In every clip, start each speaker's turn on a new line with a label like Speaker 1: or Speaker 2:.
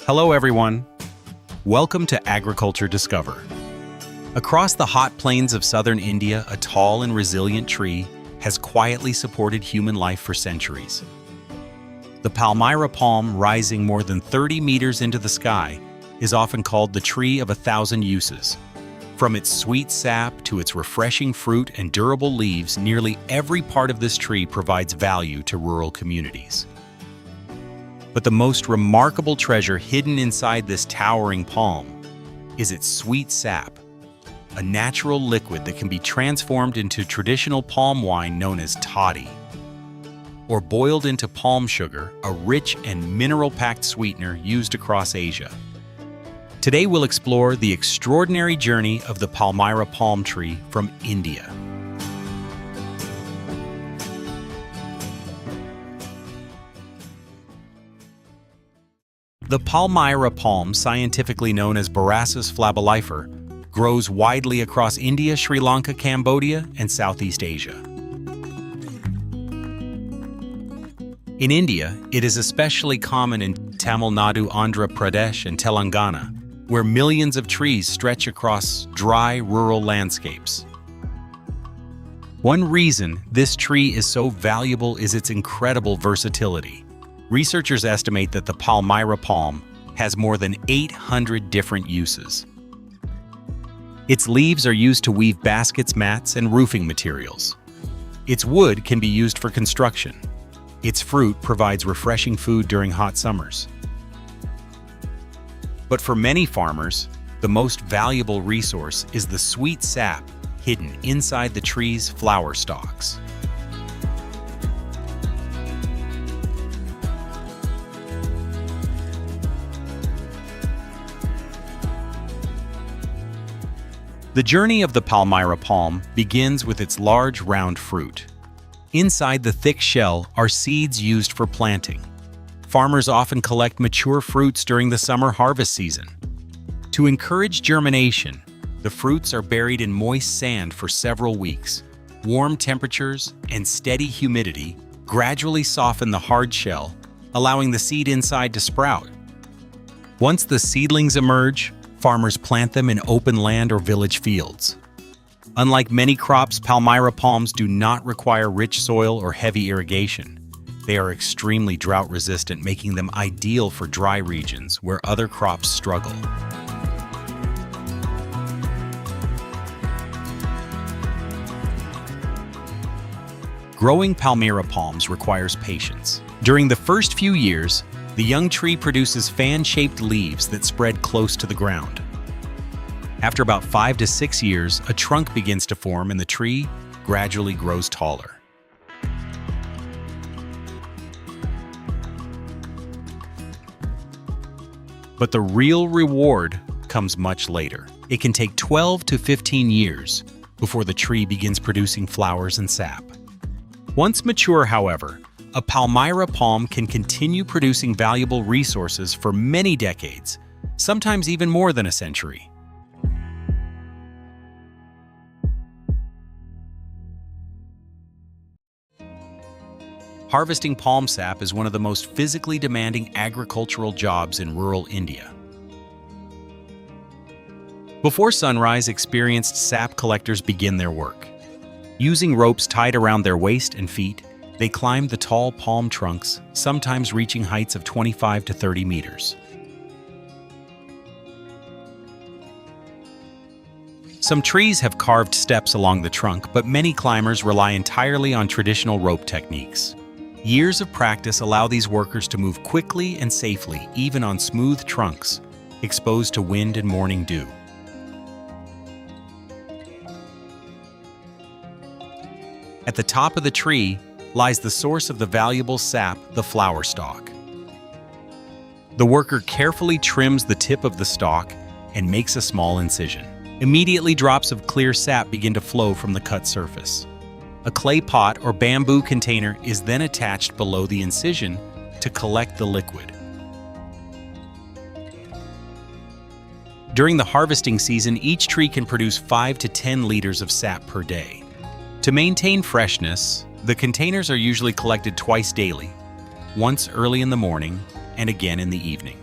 Speaker 1: Hello everyone. Welcome to Agriculture Discover. Across the hot plains of southern India, a tall and resilient tree has quietly supported human life for centuries. The Palmyra palm, rising more than 30 meters into the sky, is often called the tree of 1,000 uses. From its sweet sap to its refreshing fruit and durable leaves, nearly every part of this tree provides value to rural communities. But the most remarkable treasure hidden inside this towering palm is its sweet sap, a natural liquid that can be transformed into traditional palm wine known as toddy, or boiled into palm sugar, a rich and mineral-packed sweetener used across Asia. Today we'll explore the extraordinary journey of the Palmyra palm tree from India. The Palmyra palm, scientifically known as Borassus flabellifer, grows widely across India, Sri Lanka, Cambodia, and Southeast Asia. In India, it is especially common in Tamil Nadu, Andhra Pradesh, and Telangana, where millions of trees stretch across dry, rural landscapes. One reason this tree is so valuable is its incredible versatility. Researchers estimate that the Palmyra palm has more than 800 different uses. Its leaves are used to weave baskets, mats, and roofing materials. Its wood can be used for construction. Its fruit provides refreshing food during hot summers. But for many farmers, the most valuable resource is the sweet sap hidden inside the tree's flower stalks. The journey of the Palmyra palm begins with its large, round fruit. Inside the thick shell are seeds used for planting. Farmers often collect mature fruits during the summer harvest season. To encourage germination, the fruits are buried in moist sand for several weeks. Warm temperatures and steady humidity gradually soften the hard shell, allowing the seed inside to sprout. Once the seedlings emerge, farmers plant them in open land or village fields. Unlike many crops, Palmyra palms do not require rich soil or heavy irrigation. They are extremely drought-resistant, making them ideal for dry regions where other crops struggle. Growing Palmyra palms requires patience. During the first few years, the young tree produces fan-shaped leaves that spread close to the ground. After about 5 to 6 years, a trunk begins to form and the tree gradually grows taller. But the real reward comes much later. It can take 12 to 15 years before the tree begins producing flowers and sap. Once mature, however, a Palmyra palm can continue producing valuable resources for many decades, sometimes even more than a century. Harvesting palm sap is one of the most physically demanding agricultural jobs in rural India. Before sunrise, experienced sap collectors begin their work. Using ropes tied around their waist and feet, they climb the tall palm trunks, sometimes reaching heights of 25 to 30 meters. Some trees have carved steps along the trunk, but many climbers rely entirely on traditional rope techniques. Years of practice allow these workers to move quickly and safely, even on smooth trunks, exposed to wind and morning dew. At the top of the tree lies the source of the valuable sap, the flower stalk. The worker carefully trims the tip of the stalk and makes a small incision. Immediately, drops of clear sap begin to flow from the cut surface. A clay pot or bamboo container is then attached below the incision to collect the liquid. During the harvesting season, each tree can produce 5 to 10 liters of sap per day. To maintain freshness, the containers are usually collected twice daily, once early in the morning and again in the evening.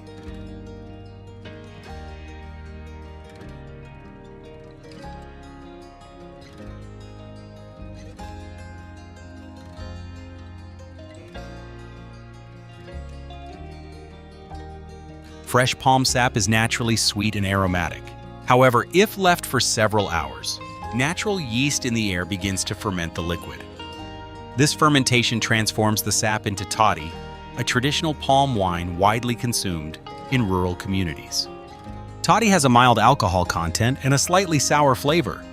Speaker 1: Fresh palm sap is naturally sweet and aromatic. However, if left for several hours, natural yeast in the air begins to ferment the liquid. This fermentation transforms the sap into toddy, a traditional palm wine widely consumed in rural communities. Toddy has a mild alcohol content and a slightly sour flavor.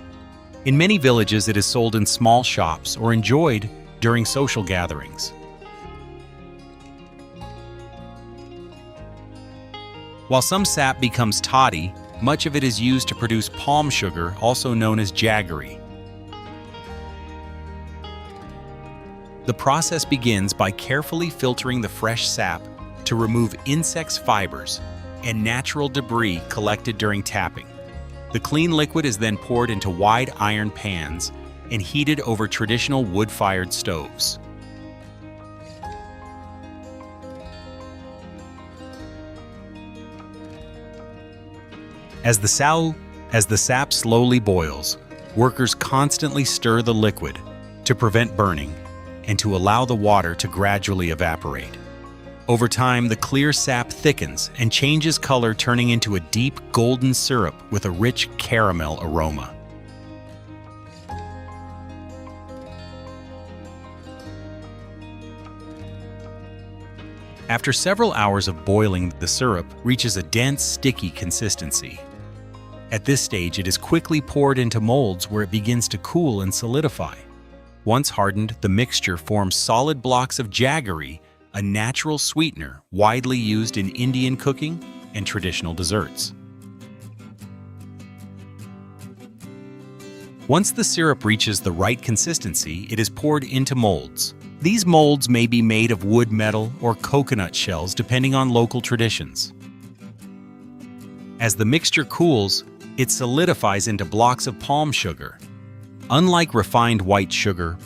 Speaker 1: In many villages, it is sold in small shops or enjoyed during social gatherings. While some sap becomes toddy, much of it is used to produce palm sugar, also known as jaggery. The process begins by carefully filtering the fresh sap to remove insect fibers and natural debris collected during tapping. The clean liquid is then poured into wide iron pans and heated over traditional wood-fired stoves. As the sap slowly boils, workers constantly stir the liquid to prevent burning and to allow the water to gradually evaporate. Over time, the clear sap thickens and changes color, turning into a deep golden syrup with a rich caramel aroma. After several hours of boiling, the syrup reaches a dense, sticky consistency. At this stage, it is quickly poured into molds where it begins to cool and solidify. Once hardened, the mixture forms solid blocks of jaggery, a natural sweetener widely used in Indian cooking and traditional desserts. Once the syrup reaches the right consistency, it is poured into molds. These molds may be made of wood, metal, or coconut shells depending on local traditions. As the mixture cools, it solidifies into blocks of palm sugar. Unlike refined white sugar,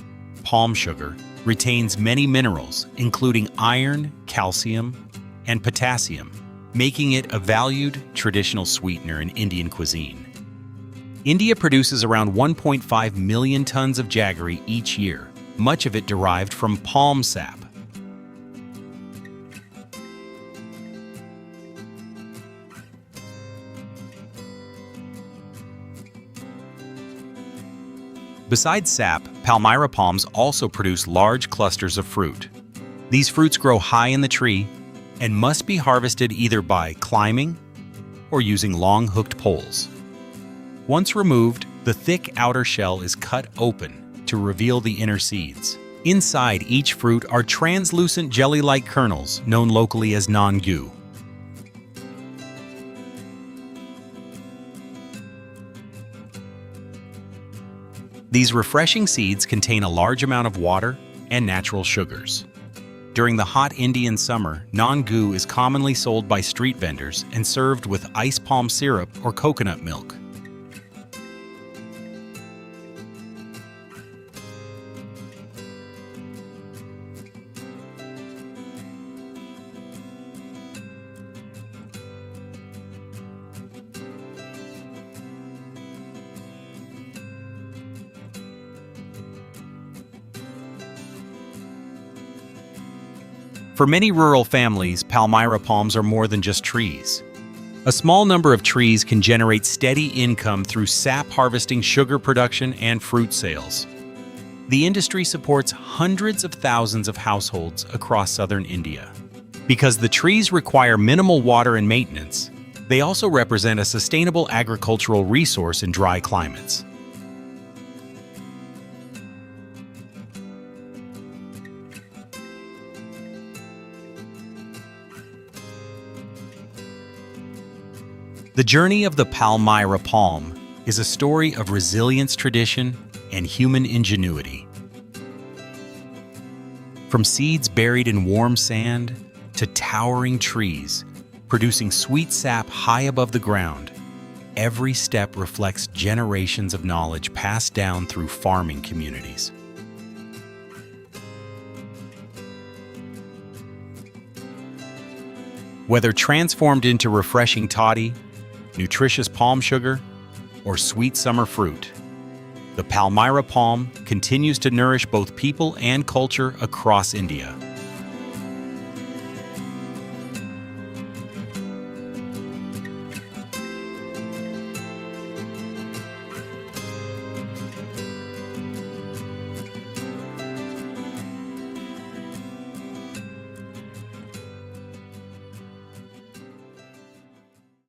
Speaker 1: palm sugar retains many minerals, including iron, calcium, and potassium, making it a valued traditional sweetener in Indian cuisine. India produces around 1.5 million tons of jaggery each year, much of it derived from palm sap. Besides sap, Palmyra palms also produce large clusters of fruit. These fruits grow high in the tree and must be harvested either by climbing or using long hooked poles. Once removed, the thick outer shell is cut open to reveal the inner seeds. Inside each fruit are translucent jelly-like kernels known locally as nangu. These refreshing seeds contain a large amount of water and natural sugars. During the hot Indian summer, nangu is commonly sold by street vendors and served with ice palm syrup or coconut milk. For many rural families, Palmyra palms are more than just trees. A small number of trees can generate steady income through sap harvesting, sugar production, and fruit sales. The industry supports hundreds of thousands of households across southern India. Because the trees require minimal water and maintenance, they also represent a sustainable agricultural resource in dry climates. The journey of the Palmyra palm is a story of resilience, tradition, and human ingenuity. From seeds buried in warm sand to towering trees, producing sweet sap high above the ground, every step reflects generations of knowledge passed down through farming communities. Whether transformed into refreshing toddy, nutritious palm sugar, or sweet summer fruit, the Palmyra palm continues to nourish both people and culture across India.